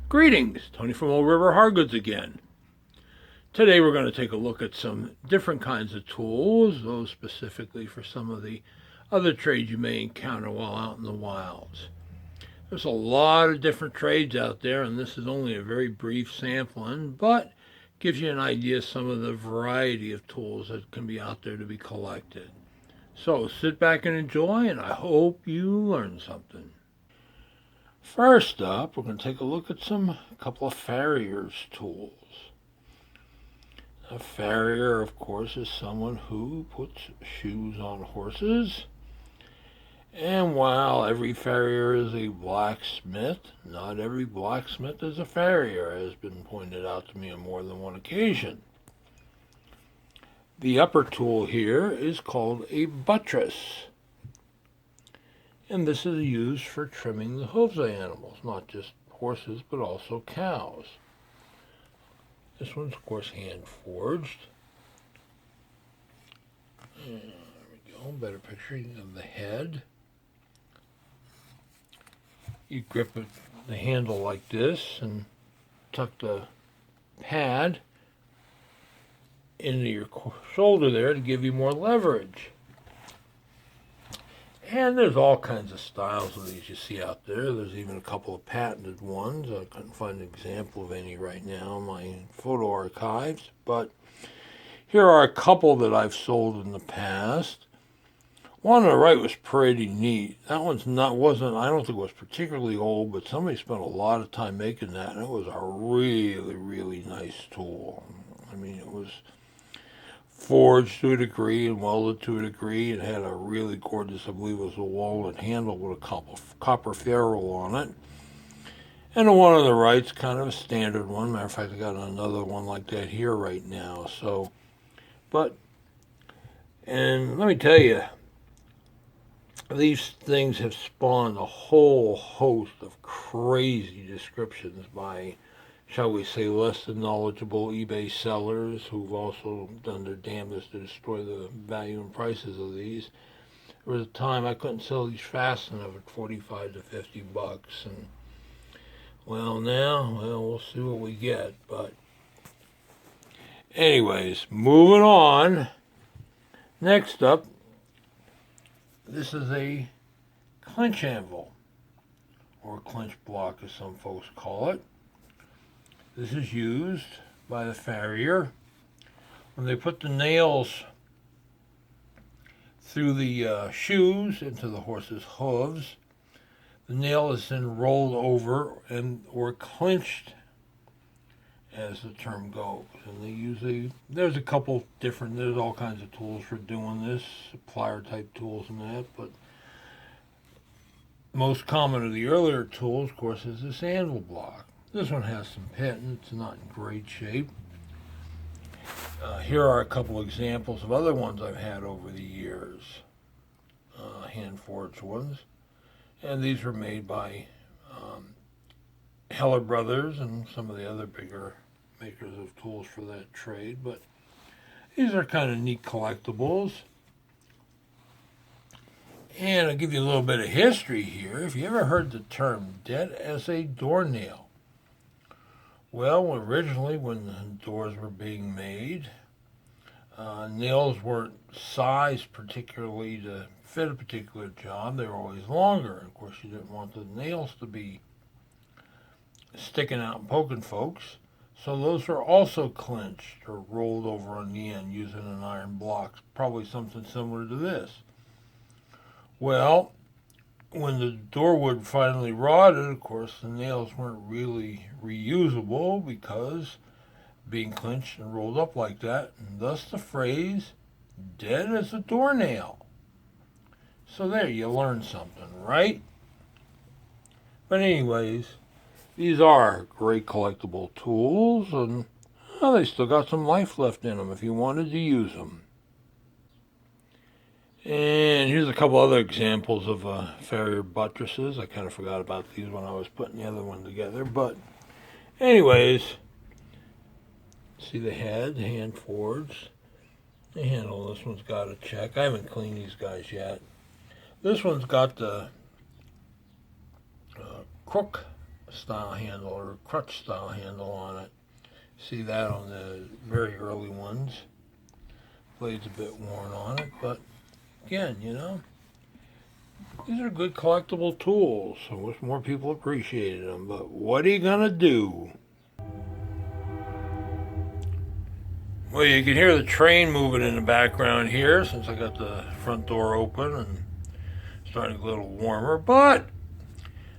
Greetings, Tony from Old River Hardgoods again. Today we're going to take a look at some different kinds of tools, those specifically for some of the other trades you may encounter while out in the wilds. There's a lot of different trades out there, and this is only a very brief sampling, but gives you an idea of some of the variety of tools that can be out there to be collected. So sit back and enjoy, and I hope you learn something. First up, we're going to take a look at a couple of Farrier's tools. A farrier, of course, is someone who puts shoes on horses. And while every farrier is a blacksmith, not every blacksmith is a farrier, as has been pointed out to me on more than one occasion. The upper tool here is called a buttress. And this is used for trimming the hooves of animals, not just horses, but also cows. This one's, of course, hand forged. And there we go, better picture of the head. You grip the handle like this and tuck the pad into your shoulder there to give you more leverage. And there's all kinds of styles of these you see out there. There's even a couple of patented ones. I couldn't find an example of any right now in my photo archives, but here are a couple that I've sold in the past. One on the right was pretty neat. That I don't think it was particularly old, but somebody spent a lot of time making that, and it was a really, really nice tool. I mean, it was forged to a degree and welded to a degree. It had a really gorgeous, I believe it was a walnut handle with a copper ferrule on it. And the one on the right's kind of a standard one. Matter of fact, I got another one like that here right now. And let me tell you, these things have spawned a whole host of crazy descriptions by, shall we say, less than knowledgeable eBay sellers who've also done their damnedest to destroy the value and prices of these. There was a time I couldn't sell these fast enough at 45 to 50 bucks, and now we'll see what we get. But anyways, moving on. Next up, this is a clinch anvil, or clinch block as some folks call it. This is used by the farrier when they put the nails through the shoes into the horse's hooves. The nail is then rolled over or clinched, as the term goes. And there's all kinds of tools for doing this, plier type tools and that, but most common of the earlier tools, of course, is this anvil block. This one has some patent. It's not in great shape. Here are a couple examples of other ones I've had over the years, hand-forged ones. And these were made by Heller Brothers and some of the other bigger makers of tools for that trade. But these are kind of neat collectibles. And I'll give you a little bit of history here. Have you ever heard the term dead as a doornail? Well, originally when the doors were being made, nails weren't sized particularly to fit a particular job. They were always longer. Of course, you didn't want the nails to be sticking out and poking folks. So those were also clinched or rolled over on the end using an iron block, probably something similar to this. Well, when the door wood finally rotted, of course, the nails weren't really reusable because being clinched and rolled up like that, and thus the phrase, dead as a doornail. So there, you learn something, right? But anyways, these are great collectible tools, and they still got some life left in them if you wanted to use them. And here's a couple other examples of farrier buttresses. I kind of forgot about these when I was putting the other one together. But anyways, see the head, hand forged. The handle, this one's got a check. I haven't cleaned these guys yet. This one's got the crook style handle or crutch style handle on it. See that on the very early ones. Blade's a bit worn on it, but again, these are good collectible tools. I wish more people appreciated them, but what are you gonna do? Well, you can hear the train moving in the background here since I got the front door open and starting to get a little warmer. But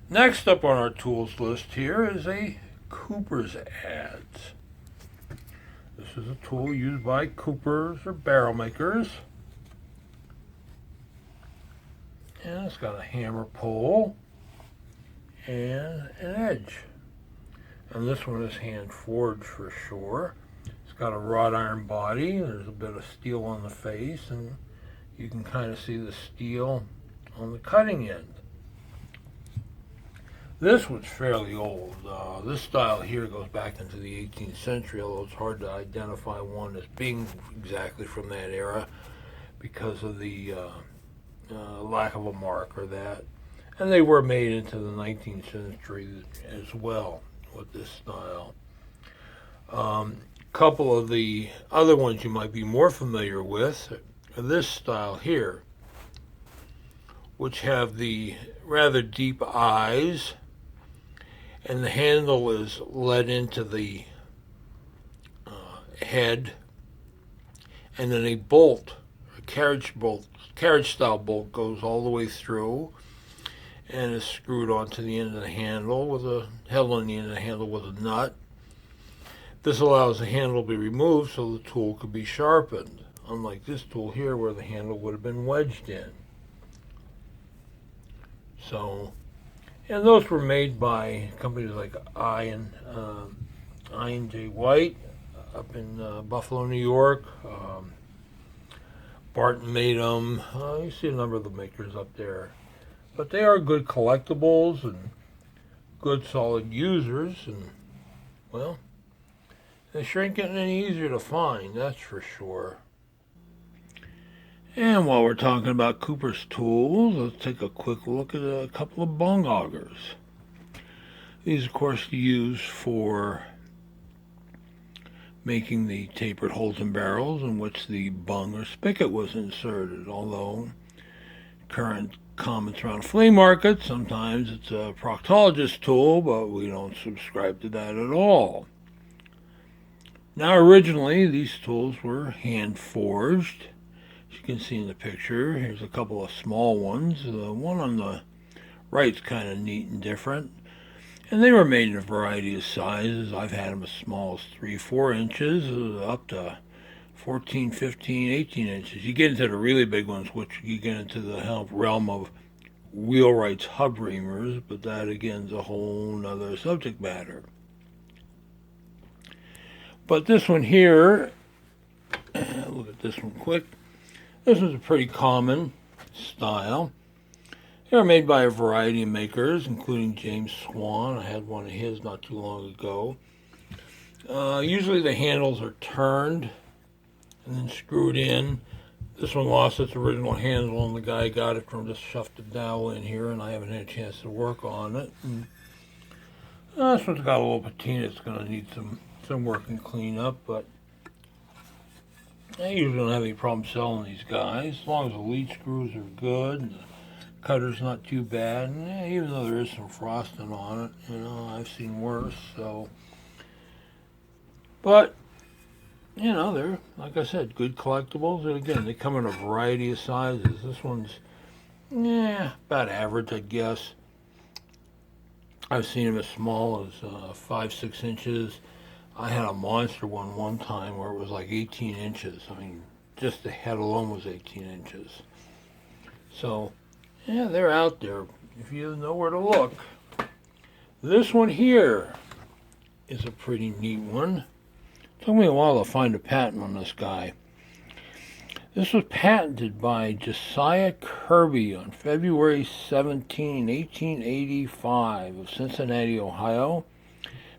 next up on our tools list here is a Cooper's adze. This is a tool used by coopers or barrel makers. And it's got a hammer pole and an edge. And this one is hand forged for sure. It's got a wrought iron body. There's a bit of steel on the face, and you can kind of see the steel on the cutting end. This one's fairly old. This style here goes back into the 18th century, although it's hard to identify one as being exactly from that era because of the lack of a mark or that. And they were made into the 19th century as well with this style. Couple of the other ones you might be more familiar with are this style here, which have the rather deep eyes, and the handle is let into the head, and then a bolt, a carriage style bolt goes all the way through and is screwed onto the end of the handle held on the end of the handle with a nut. This allows the handle to be removed so the tool could be sharpened, unlike this tool here where the handle would have been wedged in. So, and those were made by companies like I&J White up in Buffalo, New York. Barton made them. You see a number of the makers up there. But they are good collectibles and good solid users, and well, they sure ain't getting any easier to find, that's for sure. And while we're talking about Cooper's tools, let's take a quick look at a couple of Bung augers. These, of course, are used for making the tapered holes and barrels in which the bung or spigot was inserted, although current comments around flea market, sometimes it's a proctologist tool, but we don't subscribe to that at all. Now, originally, these tools were hand forged. As you can see in the picture, here's a couple of small ones. The one on the right's kind of neat and different. And they were made in a variety of sizes. I've had them as small as 3-4 inches, up to 14, 15, 18 inches. You get into the really big ones, which you get into the realm of wheelwrights hub reamers, but that again is a whole nother subject matter. But this one here, look at this one quick. This is a pretty common style. They were made by a variety of makers, including James Swan. I had one of his not too long ago. Usually the handles are turned and then screwed in. This one lost its original handle, and the guy got it from just shoved the dowel in here, and I haven't had a chance to work on it. And, this one's got a little patina. It's going to need some work and clean up, but I usually don't have any problem selling these guys as long as the lead screws are good and the cutter's not too bad. And even though there is some frosting on it, I've seen worse. So, but they're, like I said, good collectibles. And again, they come in a variety of sizes. This one's about average, I guess. I've seen them as small as 5-6 inches. I had a monster one time where it was like 18 inches. I mean, just the head alone was 18 inches. So, they're out there if you know where to look. This one here is a pretty neat one. It took me a while to find a patent on this guy. This was patented by Josiah Kirby on February 17, 1885 of Cincinnati, Ohio.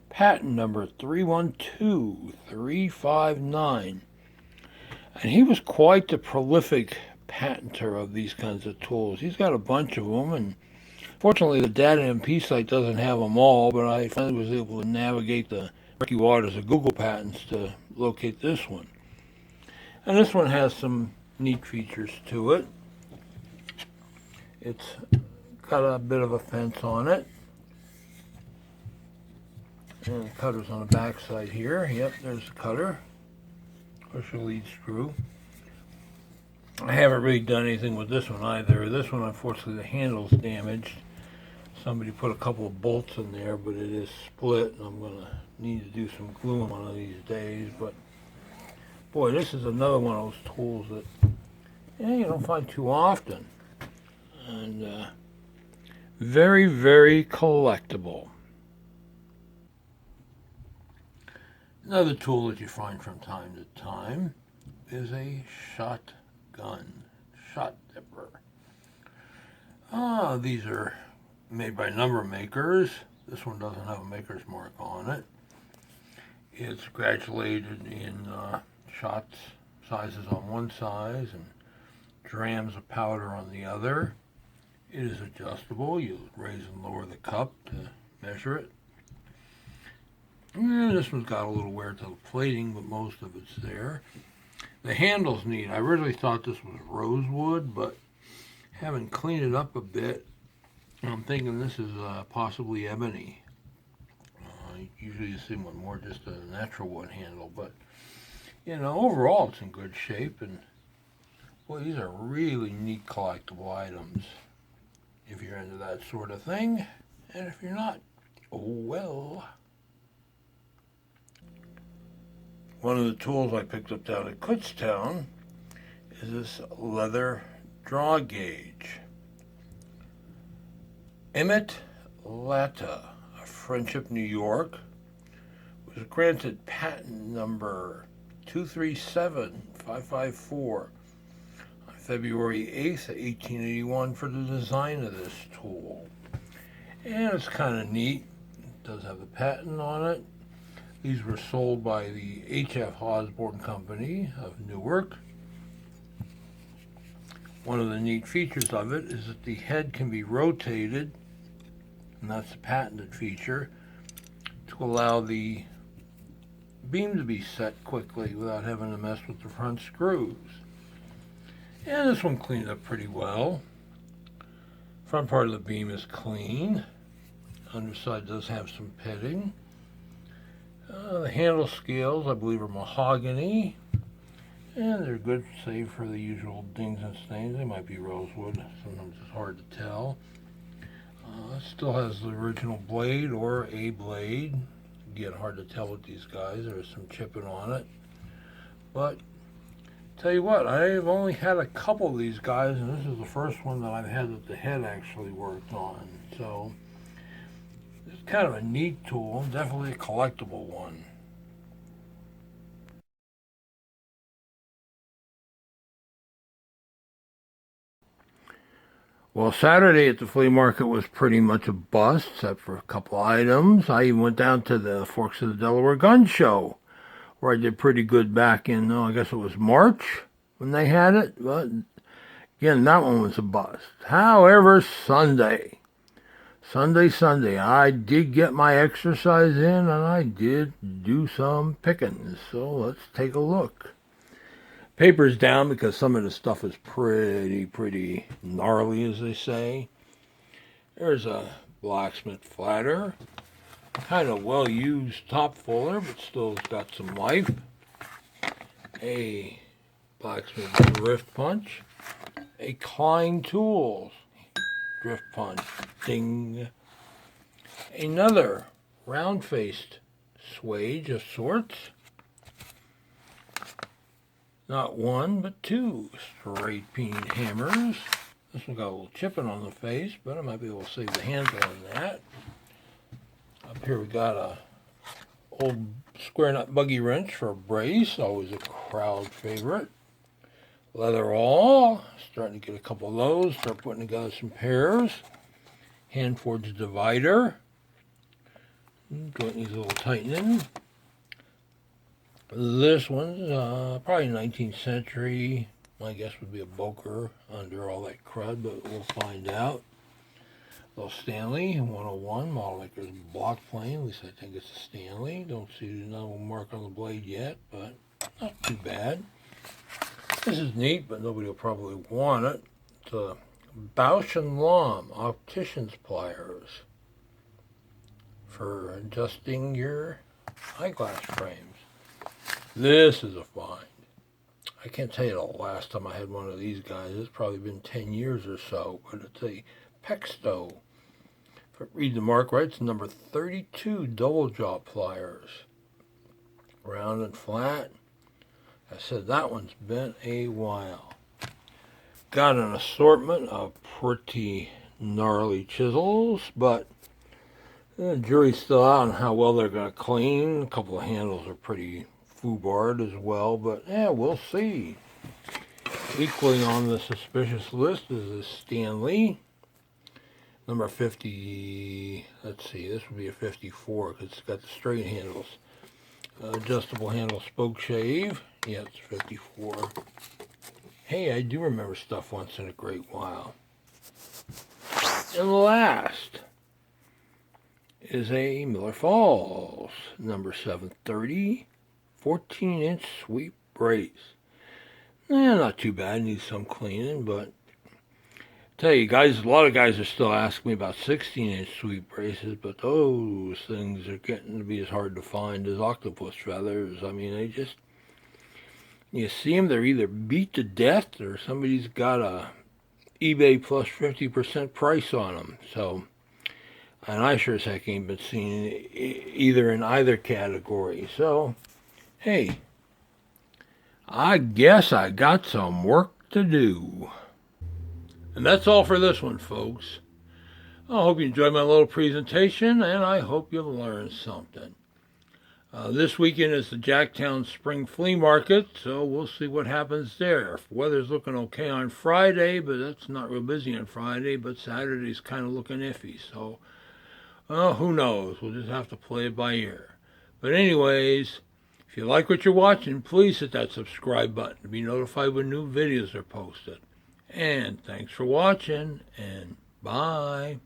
Patent number 312359. And he was quite the prolific patenter of these kinds of tools. He's got a bunch of them, and Fortunately, the data MP site doesn't have them all, but I finally was able to navigate the murky waters of Google Patents to locate this one. And this one has some neat features to it. It's got a bit of a fence on it. And the cutter's on the back side here. Yep, there's the cutter. Push the lead screw. I haven't really done anything with this one either. This one, unfortunately, the handle's damaged. Somebody put a couple of bolts in there, but it is split, and I'm going to need to do some gluing one of these days. But boy, this is another one of those tools that you don't find too often. And very, very collectible. Another tool that you find from time to time is a shotgun, shot dipper. These are made by a number of makers. This one doesn't have a maker's mark on it. It's graduated in shot sizes on one side and drams of powder on the other. It is adjustable. You raise and lower the cup to measure it. And this one's got a little wear to the plating, but most of it's there. The handle's neat. I originally thought this was rosewood, but having cleaned it up a bit, I'm thinking this is possibly ebony. Usually you see one more just a natural wood handle, but overall it's in good shape. And boy, these are really neat collectible items if you're into that sort of thing. And if you're not, oh well. One of the tools I picked up down at Kutztown is this leather draw gauge. Emmett Latta of Friendship, New York, was granted patent number 237554 on February 8th, 1881 for the design of this tool. And it's kind of neat. It does have the patent on it. These were sold by the H.F. Osborne Company of Newark. One of the neat features of it is that the head can be rotated, and that's a patented feature, to allow the beam to be set quickly without having to mess with the front screws. And this one cleaned up pretty well. Front part of the beam is clean. Underside does have some pitting. The handle scales, I believe, are mahogany, and they're good, save for the usual dings and stains. They might be rosewood. Sometimes it's hard to tell. It still has the original blade or a blade. Again, hard to tell with these guys. There's some chipping on it. But tell you what, I've only had a couple of these guys, and this is the first one that I've had that the head actually worked on. So it's kind of a neat tool, definitely a collectible one. Well, Saturday at the flea market was pretty much a bust, except for a couple items. I even went down to the Forks of the Delaware Gun Show, where I did pretty good back in, I guess it was March when they had it. But again, that one was a bust. However, Sunday, I did get my exercise in, and I did do some pickings. So let's take a look. Paper's down because some of the stuff is pretty gnarly, as they say. There's a blacksmith flatter. Kind of well-used top fuller, but still has got some life. A blacksmith drift punch. A Klein Tools drift punch. Ding. Another round-faced swage of sorts. Not one, but two straight peened hammers. This one got a little chipping on the face, but I might be able to save the handle on that. Up here we got a old square nut buggy wrench for a brace, always a crowd favorite. Leather awl, starting to get a couple of those, start putting together some pairs. Hand forged divider. Joint needs a little tightening. This one's probably 19th century. My guess would be a Boker under all that crud, but we'll find out. Little Stanley 101 model maker's block plane. At least I think it's a Stanley. Don't see no mark on the blade yet, but not too bad. This is neat, but nobody will probably want it. It's a Bausch & Lomb optician's pliers for adjusting your eyeglass frames. This is a find. I can't tell you the last time I had one of these guys. It's probably been 10 years or so, but it's a Pexto. If I read the mark right, it's number 32 double jaw pliers. Round and flat. I said that one's been a while. Got an assortment of pretty gnarly chisels, but the jury's still out on how well they're going to clean. A couple of handles are pretty foobarred as well, but yeah, we'll see. Equally on the suspicious list is the Stanley. Number 50, let's see, this would be a 54 because it's got the straight handles. Adjustable handle spoke shave. Yeah, it's 54. Hey, I do remember stuff once in a great while. And last is a Miller Falls, number 730, 14-inch sweep brace. Not too bad, needs some cleaning, but tell you guys, a lot of guys are still asking me about 16-inch sweep braces, but those things are getting to be as hard to find as octopus feathers. I mean, they just, you see them, they're either beat to death or somebody's got a eBay plus 50% price on them. So, and I sure as heck ain't been seeing either in either category. So, hey, I guess I got some work to do. And that's all for this one, folks. I hope you enjoyed my little presentation, and I hope you learned something. This weekend is the Jacktown Spring Flea Market, so we'll see what happens there. Weather's looking okay on Friday, but that's not real busy on Friday, but Saturday's kind of looking iffy, so who knows? We'll just have to play it by ear. But anyways, if you like what you're watching, please hit that subscribe button to be notified when new videos are posted. And thanks for watching, and bye.